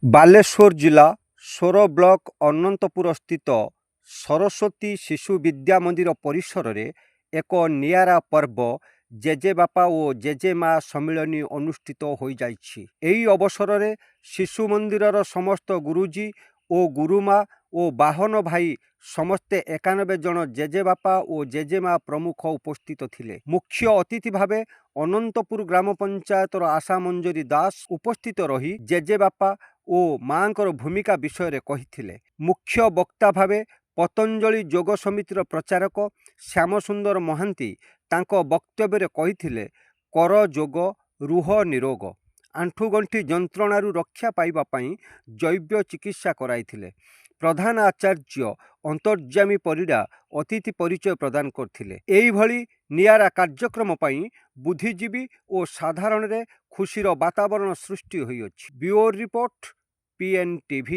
ବାଲେଶ୍ୱର ଜିଲ୍ଲା ସୋର ବ୍ଲକ ଅନନ୍ତପୁର ସ୍ଥିତ ସରସ୍ୱତୀ ଶିଶୁ ବିଦ୍ୟା ମନ୍ଦିର ପରିସରରେ ଏକ ନିଆରା ପର୍ବ ଜେଜେବାପା ଓ ଜେଜେମା ସମ୍ମିଳନୀ ଅନୁଷ୍ଠିତ ହୋଇଯାଇଛି। ଏହି ଅବସରରେ ଶିଶୁ ମନ୍ଦିରର ସମସ୍ତ ଗୁରୁଜୀ ଓ ଗୁରୁମା ଓ ବାହନ ଭାଇ ସମସ୍ତେ 91 ଜଣ ଜେଜେବାପା ଓ ଜେଜେମା ପ୍ରମୁଖ ଉପସ୍ଥିତ ଥିଲେ। ମୁଖ୍ୟ ଅତିଥି ଭାବେ ଅନନ୍ତପୁର ଗ୍ରାମ ପଞ୍ଚାୟତର ଆଶା ମଞ୍ଜରୀ ଦାସ ଉପସ୍ଥିତ ରହି ଜେଜେବାପା ଓ ମାଙ୍କର ଭୂମିକା ବିଷୟରେ କହିଥିଲେ। ମୁଖ୍ୟ ବକ୍ତା ଭାବେ ପତଞ୍ଜଳି ଯୋଗ ସମିତିର ପ୍ରଚାରକ ଶ୍ୟାମସୁନ୍ଦର ମହାନ୍ତି ତାଙ୍କ ବକ୍ତବ୍ୟରେ କହିଥିଲେ, କର ଯୋଗ, ରୁହ ନିରୋଗ। ଆଣ୍ଠୁଗଣ୍ଠି ଯନ୍ତ୍ରଣାରୁ ରକ୍ଷା ପାଇବା ପାଇଁ ଜୈବ ଚିକିତ୍ସା କରାଇଥିଲେ। ପ୍ରଧାନ ଆଚାର୍ଯ୍ୟ ଅନ୍ତର୍ଯ୍ୟାମୀ ପରିଡ଼ା ଅତିଥି ପରିଚୟ ପ୍ରଦାନ କରିଥିଲେ। ଏହିଭଳି ନିଆରା କାର୍ଯ୍ୟକ୍ରମ ପାଇଁ ବୁଦ୍ଧିଜୀବୀ ଓ ସାଧାରଣରେ ଖୁସିର ବାତାବରଣ ସୃଷ୍ଟି ହୋଇଅଛି। Bureau report, PN TV।